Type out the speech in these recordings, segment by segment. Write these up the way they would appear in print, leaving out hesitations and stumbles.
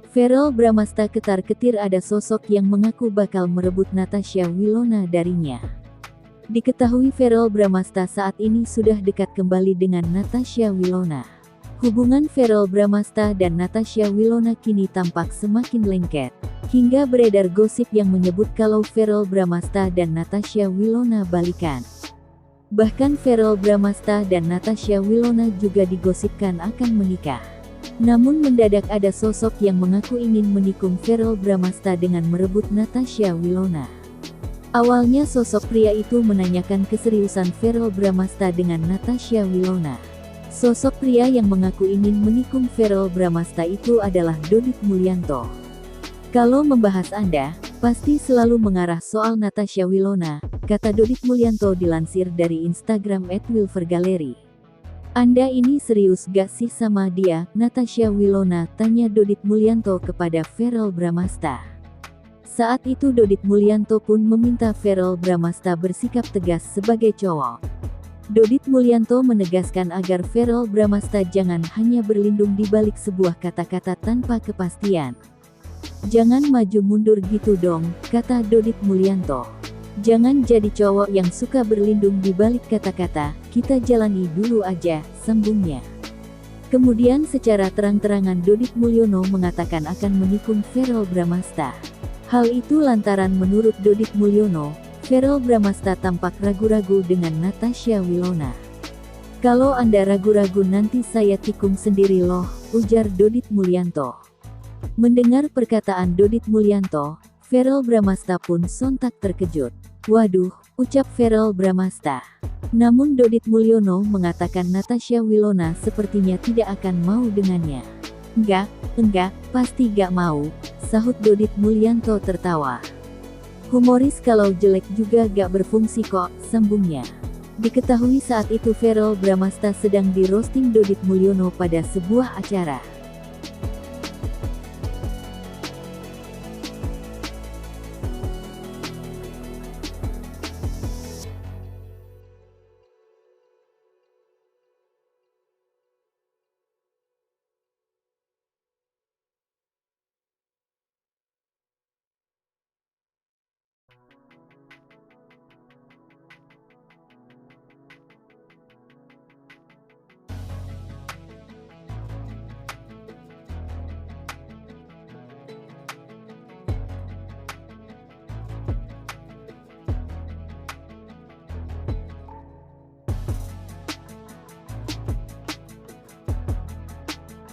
Verrell Bramasta ketar-ketir ada sosok yang mengaku bakal merebut Natasha Wilona darinya. Diketahui Verrell Bramasta saat ini sudah dekat kembali dengan Natasha Wilona. Hubungan Verrell Bramasta dan Natasha Wilona kini tampak semakin lengket. Hingga beredar gosip yang menyebut kalau Verrell Bramasta dan Natasha Wilona balikan. Bahkan Verrell Bramasta dan Natasha Wilona juga digosipkan akan menikah. Namun mendadak ada sosok yang mengaku ingin menikung Verrell Bramasta dengan merebut Natasha Wilona. Awalnya sosok pria itu menanyakan keseriusan Verrell Bramasta dengan Natasha Wilona. Sosok pria yang mengaku ingin menikung Verrell Bramasta itu adalah Dodit Mulyanto. Kalau membahas Anda, pasti selalu mengarah soal Natasha Wilona, kata Dodit Mulyanto dilansir dari Instagram @wilvergaleri. Anda ini serius gak sih sama dia, Natasha Wilona, tanya Dodit Mulyanto kepada Verrell Bramasta. Saat itu Dodit Mulyanto pun meminta Verrell Bramasta bersikap tegas sebagai cowok. Dodit Mulyanto menegaskan agar Verrell Bramasta jangan hanya berlindung di balik sebuah kata-kata tanpa kepastian. Jangan maju mundur gitu dong, kata Dodit Mulyanto. Jangan jadi cowok yang suka berlindung di balik kata-kata, kita jalani dulu aja, sambungnya. Kemudian secara terang-terangan Dodit Mulyono mengatakan akan menikung Verrell Bramasta. Hal itu lantaran menurut Dodit Mulyono, Verrell Bramasta tampak ragu-ragu dengan Natasha Wilona. Kalau Anda ragu-ragu nanti saya tikung sendiri loh, ujar Dodit Mulyanto. Mendengar perkataan Dodit Mulyanto, Verrell Bramasta pun sontak terkejut. Waduh, ucap Verrell Bramasta. Namun Dodit Mulyono mengatakan Natasha Wilona sepertinya tidak akan mau dengannya. Enggak, pasti gak mau, sahut Dodit Mulyanto tertawa. Humoris kalau jelek juga gak berfungsi kok, sambungnya. Diketahui saat itu Verrell Bramasta sedang di roasting Dodit Mulyono pada sebuah acara.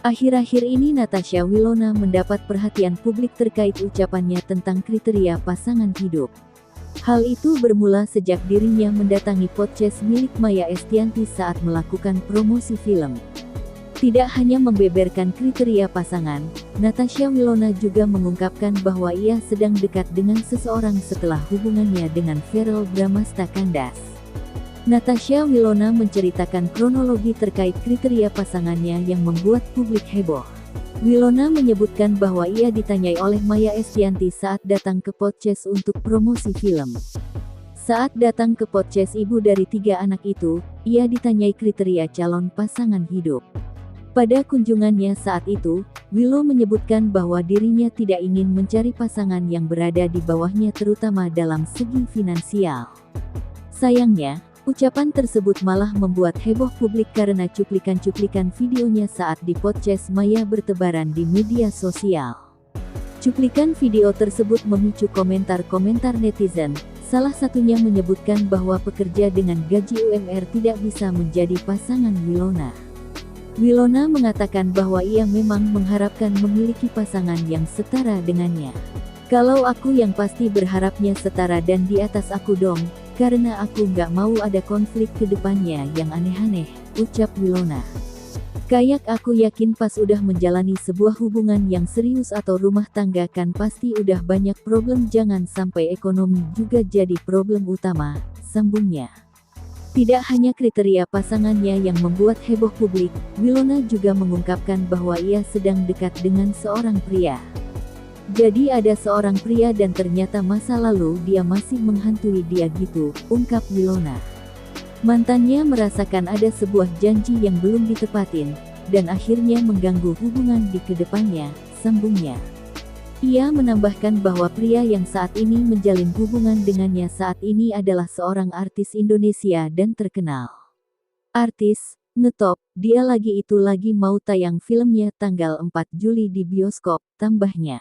Akhir-akhir ini Natasha Wilona mendapat perhatian publik terkait ucapannya tentang kriteria pasangan hidup. Hal itu bermula sejak dirinya mendatangi podcast milik Maia Estianty saat melakukan promosi film. Tidak hanya membeberkan kriteria pasangan, Natasha Wilona juga mengungkapkan bahwa ia sedang dekat dengan seseorang setelah hubungannya dengan Verrell Bramasta kandas. Natasha Wilona menceritakan kronologi terkait kriteria pasangannya yang membuat publik heboh. Wilona menyebutkan bahwa ia ditanyai oleh Maia Estianty saat datang ke podcast untuk promosi film. Saat datang ke podcast ibu dari 3 anak itu, ia ditanyai kriteria calon pasangan hidup. Pada kunjungannya saat itu, Willow menyebutkan bahwa dirinya tidak ingin mencari pasangan yang berada di bawahnya terutama dalam segi finansial. Sayangnya, ucapan tersebut malah membuat heboh publik karena cuplikan-cuplikan videonya saat di podcast Maia bertebaran di media sosial. Cuplikan video tersebut memicu komentar-komentar netizen, salah satunya menyebutkan bahwa pekerja dengan gaji UMR tidak bisa menjadi pasangan Wilona. Wilona mengatakan bahwa ia memang mengharapkan memiliki pasangan yang setara dengannya. Kalau aku yang pasti berharapnya setara dan di atas aku dong. Karena aku nggak mau ada konflik ke depannya yang aneh-aneh, ucap Wilona. Kayak aku yakin pas udah menjalani sebuah hubungan yang serius atau rumah tangga kan pasti udah banyak problem, jangan sampai ekonomi juga jadi problem utama, sambungnya. Tidak hanya kriteria pasangannya yang membuat heboh publik, Wilona juga mengungkapkan bahwa ia sedang dekat dengan seorang pria. Jadi ada seorang pria dan ternyata masa lalu dia masih menghantui dia gitu, ungkap Wilona. Mantannya merasakan ada sebuah janji yang belum ditepatin, dan akhirnya mengganggu hubungan di kedepannya, sambungnya. Ia menambahkan bahwa pria yang saat ini menjalin hubungan dengannya saat ini adalah seorang artis Indonesia dan terkenal. Artis, ngetop, dia lagi mau tayang filmnya tanggal 4 Juli di bioskop, tambahnya.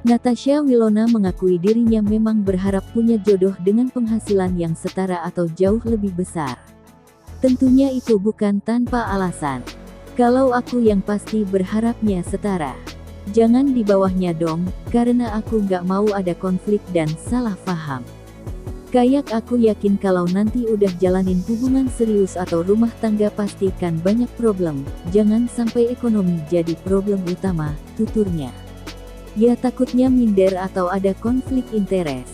Natasha Wilona mengakui dirinya memang berharap punya jodoh dengan penghasilan yang setara atau jauh lebih besar. Tentunya itu bukan tanpa alasan. Kalau aku yang pasti berharapnya setara. Jangan di bawahnya dong, karena aku nggak mau ada konflik dan salah paham. Kayak aku yakin kalau nanti udah jalanin hubungan serius atau rumah tangga pastikan banyak problem, jangan sampai ekonomi jadi problem utama, tuturnya. Ya takutnya minder atau ada konflik interes.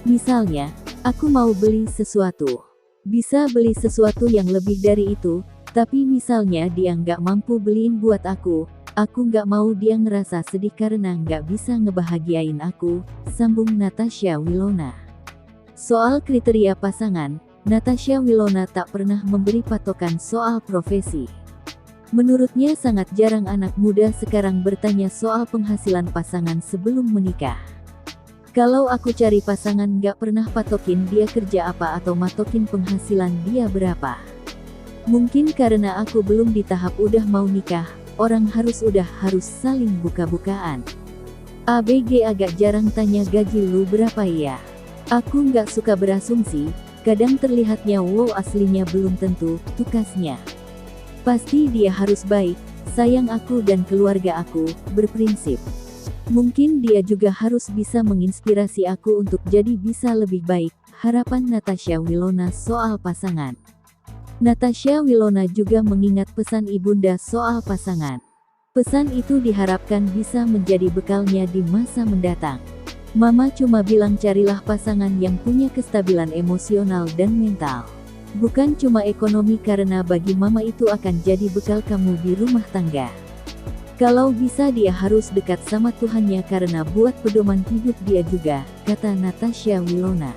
Misalnya, aku mau beli sesuatu. Bisa beli sesuatu yang lebih dari itu, tapi misalnya dia nggak mampu beliin buat aku nggak mau dia ngerasa sedih karena nggak bisa ngebahagiain aku, sambung Natasha Wilona. Soal kriteria pasangan, Natasha Wilona tak pernah memberi patokan soal profesi. Menurutnya sangat jarang anak muda sekarang bertanya soal penghasilan pasangan sebelum menikah. Kalau aku cari pasangan nggak pernah patokin dia kerja apa atau matokin penghasilan dia berapa. Mungkin karena aku belum di tahap udah mau nikah, orang harus saling buka-bukaan. ABG agak jarang tanya gaji lu berapa ya. Aku nggak suka berasumsi, kadang terlihatnya wow aslinya belum tentu, tukasnya. Pasti dia harus baik, sayang aku dan keluarga aku, berprinsip. Mungkin dia juga harus bisa menginspirasi aku untuk jadi bisa lebih baik, harapan Natasha Wilona soal pasangan. Natasha Wilona juga mengingat pesan ibunda soal pasangan. Pesan itu diharapkan bisa menjadi bekalnya di masa mendatang. Mama cuma bilang carilah pasangan yang punya kestabilan emosional dan mental. Bukan cuma ekonomi karena bagi mama itu akan jadi bekal kamu di rumah tangga. Kalau bisa dia harus dekat sama Tuhannya karena buat pedoman hidup dia juga, kata Natasha Wilona.